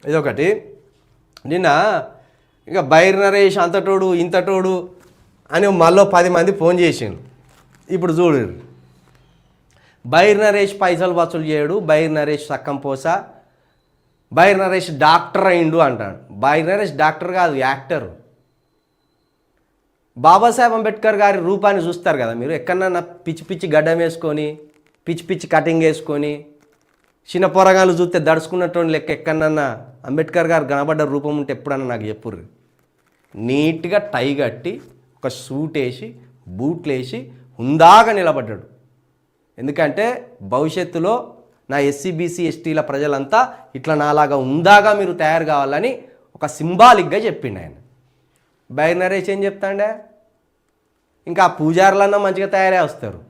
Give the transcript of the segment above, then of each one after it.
ఇదొకటి. నిన్న ఇంకా బైర్ నరేష్ అంతటోడు ఇంతటోడు అని మళ్ళీ 10 మంది ఫోన్ చేసిండు. ఇప్పుడు చూడు, బైర్ నరేష్ పైసలు వసూలు చేయడు, బైర్ నరేష్ సక్కంపోస, బైర్ నరేష్ డాక్టర్ అయిండు అంటాడు. బైర్ నరేష్ డాక్టర్ కాదు, యాక్టర్. బాబాసాహెబ్ అంబేద్కర్ గారి రూపాన్ని చూస్తారు కదా మీరు. ఎక్కడన్నా పిచ్చి పిచ్చి గడ్డం వేసుకొని పిచ్చి పిచ్చి కటింగ్ వేసుకొని చిన్న పొరగాలు చూస్తే దడుచుకున్నటువంటి లెక్క ఎక్కడన్నా అంబేద్కర్ గారు కనబడ్డ రూపం ఉంటే ఎప్పుడన్నా నాకు చెప్పుర్రు. నీట్గా టై కట్టి ఒక సూట్ వేసి బూట్లు వేసి హుందాగా నిలబడ్డాడు. ఎందుకంటే భవిష్యత్తులో నా ఎస్సీ బీసీ ఎస్టీల ప్రజలంతా ఇట్లా నాలాగా హుందాగా మీరు తయారు కావాలని ఒక సింబాలిక్గా చెప్పిండు ఆయన. బైర్ నరేష్ ఏం చెప్తాండే, ఇంకా ఆ పూజారులన్నా మంచిగా తయారై వస్తారు.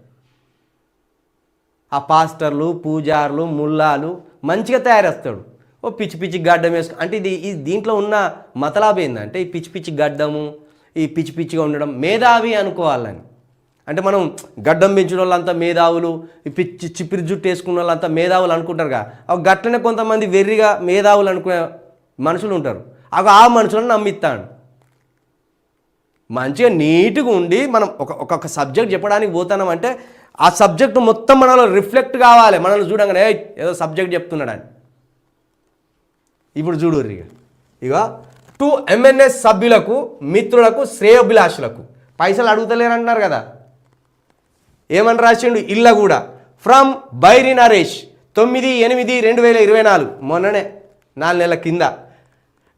ఆ పాస్టర్లు పూజారులు ముల్లాలు మంచిగా తయారేస్తాడు. ఓ పిచ్చి పిచ్చి గడ్డం వేసుకో అంటే ఇది దీంట్లో ఉన్న మతలాభం ఏంటంటే ఈ పిచ్చి పిచ్చి గడ్డము, ఈ పిచ్చి పిచ్చిగా ఉండడం మేధావి అనుకోవాలని. అంటే మనం గడ్డం పెంచిన వాళ్ళంతా మేధావులు, ఈ పిచ్చి చిప్పిరి జుట్టు వేసుకున్న వాళ్ళంతా మేధావులు అనుకుంటారుగా. అవి గట్టనే కొంతమంది వెర్రిగా మేధావులు అనుకునే మనుషులు ఉంటారు. ఆ మనుషులను నమ్మిస్తాడు. మంచిగా నీట్గా ఉండి మనం ఒక్కొక్క సబ్జెక్ట్ చెప్పడానికి పోతున్నామంటే ఆ సబ్జెక్టు మొత్తం మనలో రిఫ్లెక్ట్ కావాలి. మనల్ని చూడంగానే ఏదో సబ్జెక్ట్ చెప్తున్నాడని. ఇప్పుడు చూడు ఇక 2 MNS సభ్యులకు మిత్రులకు శ్రేయోభిలాషులకు పైసలు అడుగుతలేరంటున్నారు కదా. ఏమని రాసిండు ఇళ్ళ కూడా ఫ్రమ్ బైరి నరేష్ 9/8/2024 మొన్ననే 4 నెలల కింద.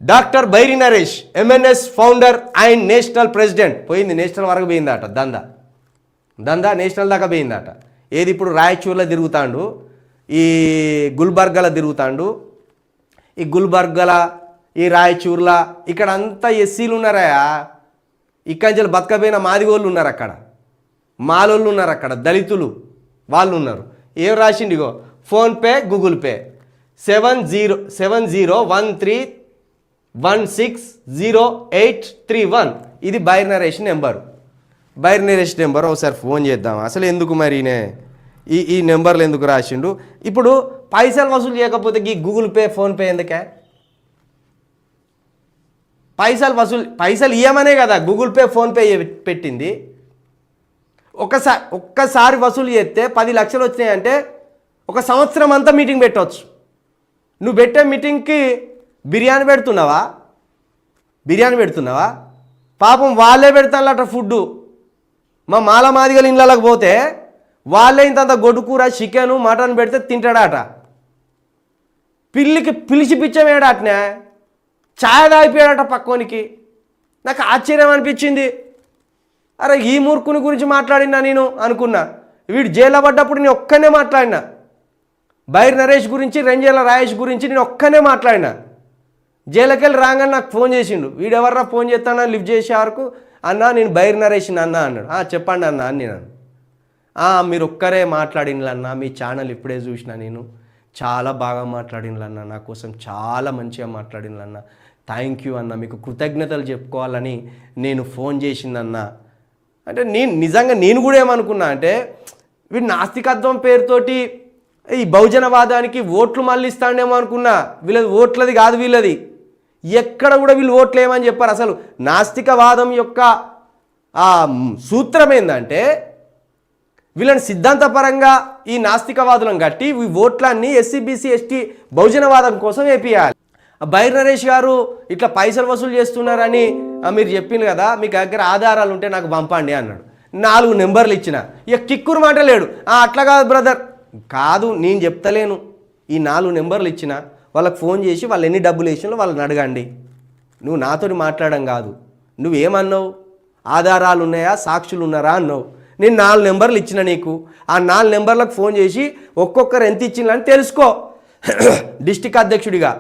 Doctor Bairi Naresh MNS founder and national president. పోయింది నేషనల్ వరకు పోయిందట దందా నేషనల్ దాకా పోయిందట. ఏది ఇప్పుడు రాయచూర్లో తిరుగుతాడు, ఈ గుల్బర్గాలో తిరుగుతాడు. ఈ గుల్బర్గల ఈ రాయచూర్ల ఇక్కడ అంతా ఎస్సీలు ఉన్నారయా. ఇక్కడి నుంచి బతకపోయిన మాదిగోళ్ళు ఉన్నారు అక్కడ, మాలోళ్ళు ఉన్నారు అక్కడ, దళితులు వాళ్ళు ఉన్నారు. ఏం రాసిండిగో ఫోన్పే గూగుల్ పే 7013160831. ఇది బైర్ నరేష్ నెంబరు. బైర్ నరేష్ నెంబర్ ఒకసారి ఫోన్ చేద్దాం. అసలు ఎందుకు మరి ఈ నెంబర్లు ఎందుకు రాసిండు? ఇప్పుడు పైసలు వసూలు చేయకపోతే ఈ గూగుల్ పే ఫోన్పే ఎందుకే? పైసలు ఇవ్వమనే కదా గూగుల్ పే ఫోన్పే పెట్టింది. ఒక్కసారి వసూలు చేస్తే 10 లక్షలు వచ్చినాయంటే 1 సంవత్సరం అంతా మీటింగ్ పెట్టవచ్చు. నువ్వు పెట్టే మీటింగ్కి బిర్యానీ పెడుతున్నావా? పాపం వాళ్ళే పెడతానట ఫుడ్డు. మా మాదిగల ఇళ్ళకి పోతే వాళ్ళే ఇంతంత గొడ్డుకూర చికెను మటన్ పెడితే తింటాడట. పిల్లికి పిలిచి పిచ్చమేడటనే ఛాయ్ తాగిపోయాడట పక్కోనికి. నాకు ఆశ్చర్యం అనిపించింది. అరే ఈ మూర్ఖుని గురించి మాట్లాడినా నేను అనుకున్నా. వీడు జైల్లో పడ్డప్పుడు నేను ఒక్కనే మాట్లాడినా. బైర్ నరేష్ గురించి రెంజేల రాయేష్ గురించి నేను ఒక్కనే మాట్లాడినా. జైలుకి వెళ్ళి రాగానే నాకు ఫోన్ చేసిండు. వీడెవర్రా ఫోన్ చేస్తానా లిఫ్ట్ చేసే వరకు అన్నా నేను బైర్ నరేష్ అన్న అన్నాడు. చెప్పండి అన్న అని నేను మీరు ఒక్కరే మాట్లాడినలన్నా, మీ ఛానల్ ఇప్పుడే చూసిన నేను, చాలా బాగా మాట్లాడినలన్నా, నా కోసం చాలా మంచిగా మాట్లాడినలన్నా, థ్యాంక్ యూ అన్న, మీకు కృతజ్ఞతలు చెప్పుకోవాలని నేను ఫోన్ చేసిందన్నా అంటే నిజంగా నేను కూడా ఏమనుకున్నా అంటే వీడు నాస్తికత్వం పేరుతోటి ఈ బహుజనవాదానికి ఓట్లు మళ్ళీ ఇస్తాడేమో అనుకున్నా. వీళ్ళది ఓట్లది కాదు, వీళ్ళది ఎక్కడ కూడా వీళ్ళు ఓట్లు ఏమని చెప్పారు. అసలు నాస్తికవాదం యొక్క సూత్రం ఏంటంటే వీళ్ళని సిద్ధాంతపరంగా ఈ నాస్తికవాదులను కట్టి ఈ ఓట్లన్నీ ఎస్సీ బీసీ ఎస్టీ బహుజనవాదం కోసం వేపియాలి. బైర్ నరేష్ గారు ఇట్లా పైసలు వసూలు చేస్తున్నారని మీరు చెప్పింది కదా, మీకు దగ్గర ఆధారాలు ఉంటే నాకు పంపండి అన్నాడు. 4 నెంబర్లు ఇచ్చిన. ఇక కిక్కురు మాట లేడు. అట్లా కాదు బ్రదర్, కాదు నేను చెప్తలేను. ఈ 4 నెంబర్లు ఇచ్చిన వాళ్ళకి ఫోన్ చేసి వాళ్ళు ఎన్ని డబ్బులు వేసినా వాళ్ళని అడగండి. నువ్వు నాతో మాట్లాడడం కాదు. నువ్వేమన్నావు? ఆధారాలు ఉన్నాయా, సాక్షులు ఉన్నారా అన్నావు. నేను 4 నెంబర్లు ఇచ్చిన నీకు. ఆ 4 నెంబర్లకు ఫోన్ చేసి ఒక్కొక్కరు ఎంత ఇచ్చిందని తెలుసుకో. డిస్టిక్ అధ్యక్షుడిగా